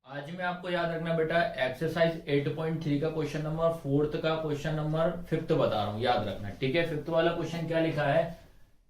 आज मैं आपको याद रखना बेटा एक्सरसाइज 8.3 का क्वेश्चन नंबर फोर्थ का क्वेश्चन नंबर फिफ्थ बता रहा हूँ, याद रखना। ठीक है, फिफ्थ वाला क्वेश्चन क्या लिखा है,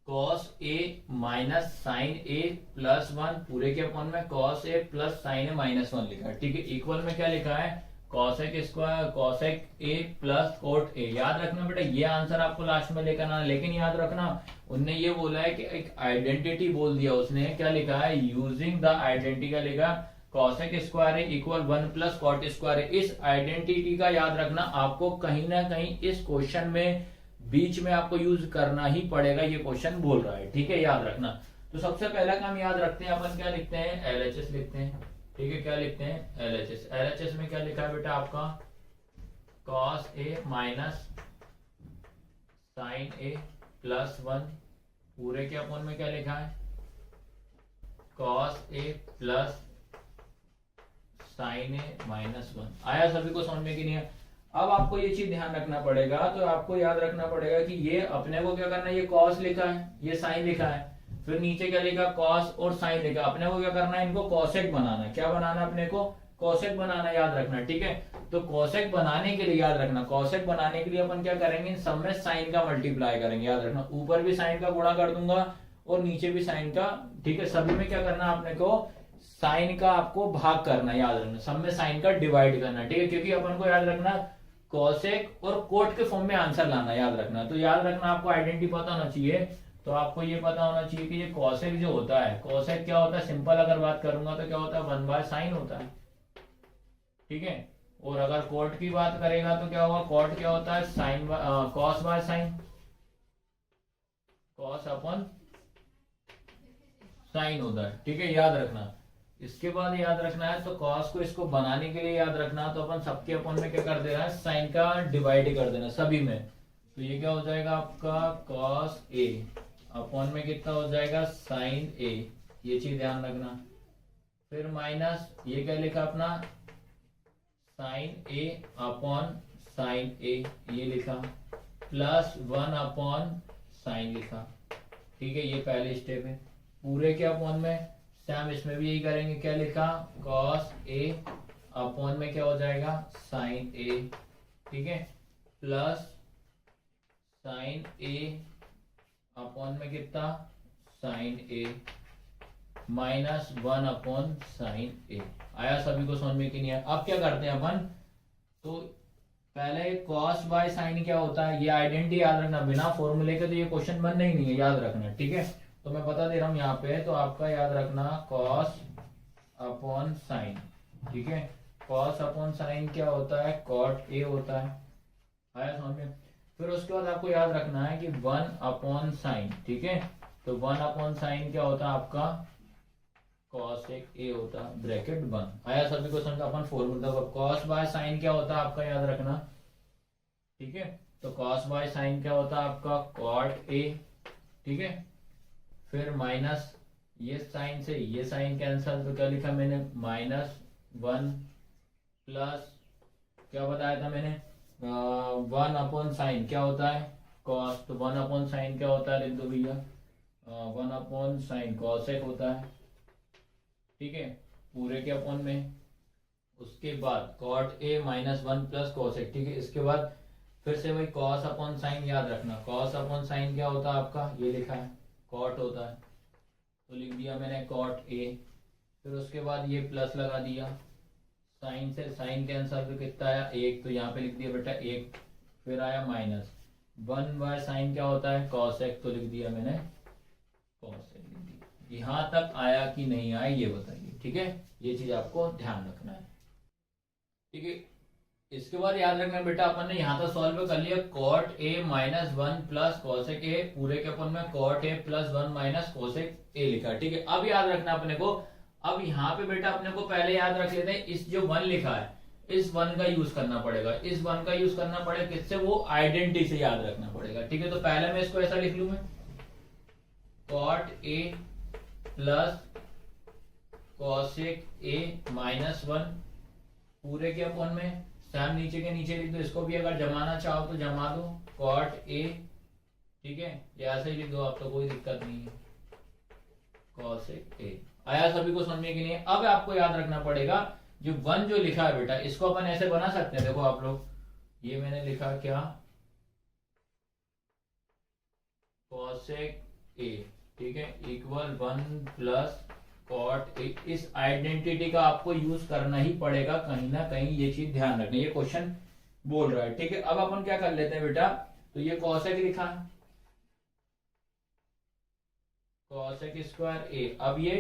cos a minus sine a plus one पूरे के अपॉन में cos a plus sine a minus one लिखा है। ठीक है, इक्वल में क्या लिखा है, cosec square cosec a plus cot a। याद रखना बेटा, ये आंसर आपको लास्ट में लेकर आना, लेकिन याद रखना उनने ये बोला है कि एक आइडेंटिटी बोल दिया उसने, क्या लिखा है, यूजिंग द आइडेंटिटी का लिखा cosec square equal one plus cot square. इस आइडेंटिटी का याद रखना आपको कहीं ना कहीं इस क्वेश्चन में बीच में आपको यूज करना ही पड़ेगा, ये क्वेश्चन बोल रहा है। ठीक है, याद रखना। तो सबसे पहला काम याद रखते हैं अपन, क्या लिखते हैं, एलएचएस लिखते हैं। ठीक है, क्या लिखते हैं, एलएचएस। एलएचएस में क्या लिखा है बेटा आपका, cos a minus sine a plus one पूरे के अपॉन में क्या लिखा है, cos a plus sine a minus one. आया सभी को समझ में कि नहीं है। अब आपको ये चीज ध्यान रखना पड़ेगा, तो आपको याद रखना पड़ेगा कि ये अपने को क्या करना है, ये कॉस लिखा है, ये साइन लिखा है, फिर नीचे क्या लिखा, कॉस और साइन लिखा। अपने को क्या करना है, इनको कॉसेक बनाना है। क्या बनाना है अपने को, कॉसेक बनाना, याद रखना। ठीक है, तो कॉसेक बनाने के लिए याद रखना, कॉसेक बनाने के लिए अपन क्या करेंगे, इन सब में साइन का मल्टीप्लाई करेंगे। याद रखना, ऊपर भी साइन का गुणा कर दूंगा और नीचे भी साइन का। ठीक है, सभी में क्या करना है अपने को, साइन का आपको भाग करना, याद रखना, सब में साइन का डिवाइड करना। ठीक है, क्योंकि अपन को याद रखना कॉसेक और कोट के फॉर्म में आंसर लाना, याद रखना। तो याद रखना आपको आइडेंटिटी पता होना चाहिए। तो आपको ये पता होना चाहिए कि ये कॉसेक जो होता है, कॉसेक क्या होता है, सिंपल अगर बात करूंगा तो क्या होता है, वन बाय साइन होता है। ठीक है, और अगर कोट की बात करेगा तो क्या होगा, कोट क्या होता है, sine cos by sine, cos upon sine होता है। ठीक है, याद रखना। इसके बाद याद रखना है, तो कॉस को इसको बनाने के लिए याद रखना, तो अपन सबके अपॉन में क्या कर देना है, साइन का डिवाइड कर देना सभी में। तो ये क्या हो जाएगा आपका, कॉस ए अपॉन में कितना हो जाएगा, साइन ए। ये चीज ध्यान रखना। फिर माइनस ये क्या लिखा अपना, साइन ए अपॉन साइन ए ये लिखा, प्लस वन अपॉन साइन लिखा। ठीक है, ये पहले स्टेप है। पूरे के अपॉन में सेम इसमें भी यही करेंगे, क्या लिखा, cos a अपॉन में क्या हो जाएगा, sin a। ठीक है, प्लस sin a अपॉन में कितना, sin a minus one upon sin a। आया सभी को समझ में कि नहीं आया। अब क्या करते हैं अपन, तो पहले cos बाय sin क्या होता है, ये आइडेंटिटी याद रखना, बिना फॉर्मूले के तो ये क्वेश्चन बनना ही नहीं है, याद रखना। ठीक है, तो मैं बता दे रहा हूं यहाँ पे, तो आपका याद रखना cos अपॉन साइन। ठीक है, cos अपॉन साइन क्या होता है, cot a होता है। आया समझ में। फिर उसके बाद आपको याद रखना है कि वन अपॉन साइन। ठीक है, तो वन अपॉन साइन क्या होता है आपका, cosec a होता है, ब्रैकेट वन। आया सभी को समझ, अपन फॉर्मूला cos बाय साइन क्या होता है आपका, याद रखना। ठीक है, तो cos बाय साइन क्या होता है आपका, cot a। ठीक है, फिर माइनस ये साइन से ये साइन कैंसल, तो क्या लिखा मैंने, माइनस वन प्लस क्या बताया था मैंने, वन अपॉन साइन क्या होता है, कॉस। तो वन अपॉन साइन क्या होता है, लिख दो भैया, वन अपॉन साइन कॉसेक होता है। ठीक है, पूरे के अपॉन में, उसके बाद cot a minus one plus cosec. ठीक है, इसके बाद फिर से वही कॉस अपॉन साइन, याद रखना कॉस अपॉन साइन क्या होता है आपका, ये लिखा है, कॉट होता है, तो लिख दिया मैंने कॉट ए। फिर उसके बाद ये प्लस लगा दिया, साइन से साइन कैंसल, तो कितना आया, एक, तो यहाँ पे लिख दिया बेटा एक। फिर आया माइनस वन बाय साइन क्या होता है, कॉसेक, तो लिख दिया मैंने कॉसेक लिख दिया। यहाँ तक आया कि नहीं आया ये बताइए। ठीक है, ये चीज आपको ध्यान रखना है। ठीक है, इसके बाद याद रखना बेटा, अपन ने यहाँ तक सॉल्व कर लिया, cot a minus one plus cosec a पूरे के अपन में cot a plus one minus cosec a लिखा। ठीक है, अब याद रखना अपने को, अब यहाँ पे बेटा अपने को पहले याद रख लेते हैं, इस जो वन लिखा है इस वन का यूज करना पड़ेगा, इस वन का यूज करना पड़ेगा, किससे, वो आइडेंटिटी से याद रखना पड़ेगा। ठीक है, तो पहले मैं इसको ऐसा लिख लू, मैं cot a plus cosec a minus one पूरे के अपन में सैम नीचे के नीचे लिख दो, इसको भी अगर जमाना चाहो तो जमा दो, कॉट ए। ठीक है, या ऐसे ही लिख दो आप, तो कोई दिक्कत नहीं है, कॉसेक ए। आया सभी को समझने के लिए। अब आपको याद रखना पड़ेगा जो 1 जो लिखा है बेटा, इसको अपन ऐसे बना सकते हैं। देखो आप लोग, ये मैंने लिखा क्या, cosec a, ठीक है, इक्वल 1 प्लस cot a। इस आइडेंटिटी का आपको यूज करना ही पड़ेगा कहीं ना कहीं, ये चीज ध्यान रखनी, ये क्वेश्चन बोल रहा है, ठीक है। अब अपन क्या कर लेते हैं बेटा, तो ये cosec लिखा है, cosec स्क्वायर a, अब ये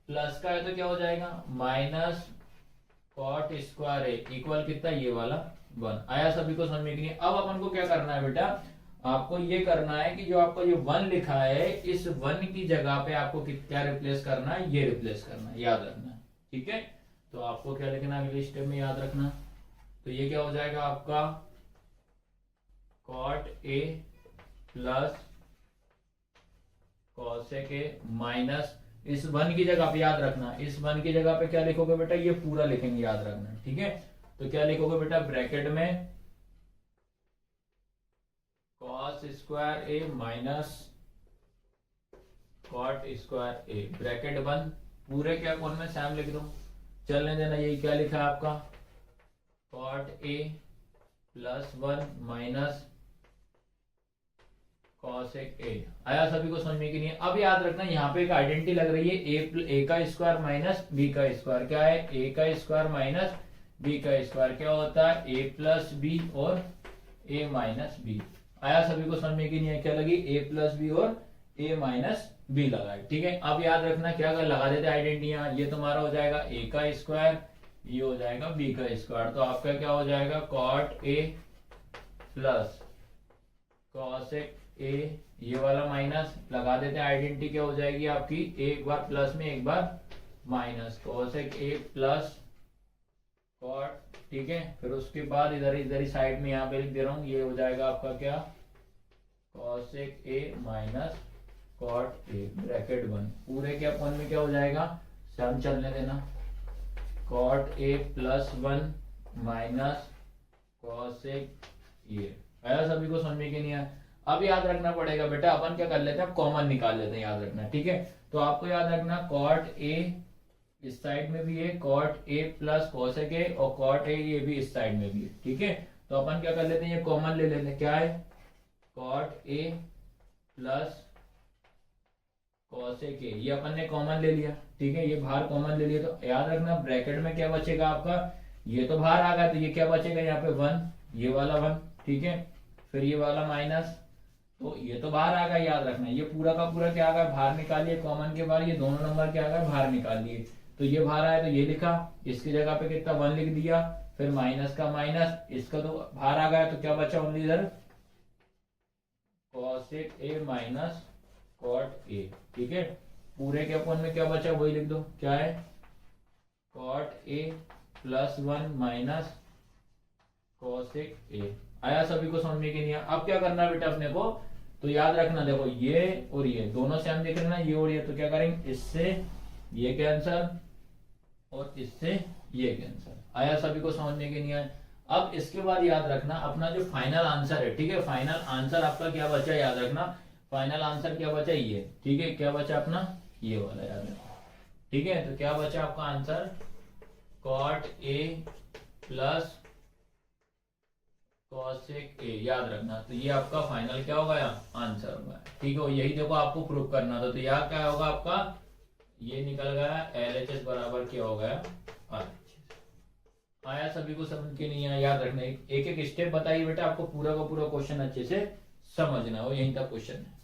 प्लस का है तो क्या हो जाएगा minus cot square a equal कितना, ये वाला 1। आया सभी को समझ में कि नहीं। अब अपन को क्या करना है बेटा, आपको ये करना है कि जो आपको ये 1 लिखा है, इस 1 की जगह पे आपको क्या रिप्लेस करना है, ये रिप्लेस करना है, याद रखना है, ठीक है। तो आपको क्या लिखना है अगले स्टेप में, याद रखना। तो ये क्या हो जाएगा आपका cot a plus cosec a minus, इस 1 की जगह पे याद रखना, इस 1 की जगह पे क्या लिखोगे बेटा, ये पूरा लिखेंगे, याद रखना, ठीक है। तो क्या लिखोगे बेटा, ब्रैकेट में cos square a minus cot square a, bracket बंद, पूरे क्या कौन में सैम लिख दो, चलने देना। यही क्या लिखा है आपका, cot a plus 1 minus cosec a। आया सभी को समझ में कि नहीं। अब याद रखना, यहाँ पे एक आइडेंटिटी लग रही है, a का स्क्वायर माइनस b का स्क्वायर, क्या है, a का स्क्वायर माइनस b का स्क्वायर क्या होता है, a प्लस बी और a माइनस बी। आया सभी को समझ में कि नहीं है, क्या लगी, a प्लस बी और a माइनस बी लगा है, ठीक है। अब याद रखना क्या कर लगा देते आइडेंटिटी, ये तुम्हारा हो जाएगा a का स्क्वायर, ये हो जाएगा b का स्क्वायर, तो आपका क्या हो जाएगा cot a plus cosec a, ये वाला माइनस लगा देते हैं, आइडेंटिटी क्या हो जाएगी आपकी, एक बार प्लस में एक बार minus, cosec a plus cot, ठीक है। फिर उसके बाद इधर ही साइड में यहाँ पे लिख दे रहा हूँ, ये हो जाएगा आपका क्या, cosec a minus cot a, bracket बंद, पूरे के अपन में क्या हो जाएगा, सम चलने देना, cot a plus 1 minus cosec a। आया सभी को समझ में कि नहीं आया। अब याद रखना पड़ेगा बेटा, अपन क्या कर लेते हैं, कॉमन निकाल लेते हैं, याद रखना, ठीक है। तो आपको याद रखना कॉट a इस साइड में भी है, cot a plus cosec a, और कॉट a ये भी इस साइड में भी है, ठीक है। तो अपन क्या कर लेते हैं, ये कॉमन ले लेते हैं, क्या है, cot a plus cosec a, ये अपन ने कॉमन ले लिया, ठीक है, ये बाहर कॉमन ले लिया। तो याद रखना ब्रैकेट में क्या बचेगा आपका, ये तो बाहर आ गया, तो ये क्या बचेगा यहाँ पे 1, ये वाला 1, ठीक है, फिर ये वाला माइनस, तो ये तो बाहर आ गया, याद रखना, ये पूरा का पूरा क्या आ गया, बाहर निकालिए, कॉमन के बाहर ये दोनों नंबर क्या आ गया, बाहर निकालिए। तो ये बाहर आया तो ये लिखा, इसकी जगह पे कितना 1 लिख दिया, फिर माइनस का माइनस, इसका तो बाहर आ गया, तो क्या बचा ओनली इधर cosec a minus cot a, ठीक है। पूरे के अपन में क्या बचा वही लिख दो, क्या है, cot a plus 1 minus cosec a। आया सभी को समझ में कि नहीं आया। अब क्या करना है बेटा अपने को, तो याद रखना, देखो ये और ये दोनों से हम देख रहे ना, ये और ये, तो क्या करेंगे, इससे ये कैंसर और इससे ये कैंसर। आया सभी को समझ में कि नहीं आया। अब इसके बाद याद रखना अपना जो फाइनल आंसर है, ठीक है, फाइनल आंसर आपका क्या बचा, याद रखना फाइनल आंसर क्या बचा, ये, ठीक है, क्या बचा अपना, ये वाला, याद रखना, ठीक है। तो क्या बचा आपका answer, cot a plus cosec a, याद रखना। तो ये आपका फाइनल क्या होगा, आंसर होगा, ठीक है। यही देखो आपको प्रूव करना था, तो यहाँ क्या होगा आपका, ये निकल गया LHS बराबर क्या हो गया, RHS। आया सभी को समझ के नहीं आया, याद रखना, एक एक स्टेप बताइए बेटा, आपको पूरा का पूरा क्वेश्चन अच्छे से समझना हो, यहीं तक क्वेश्चन है।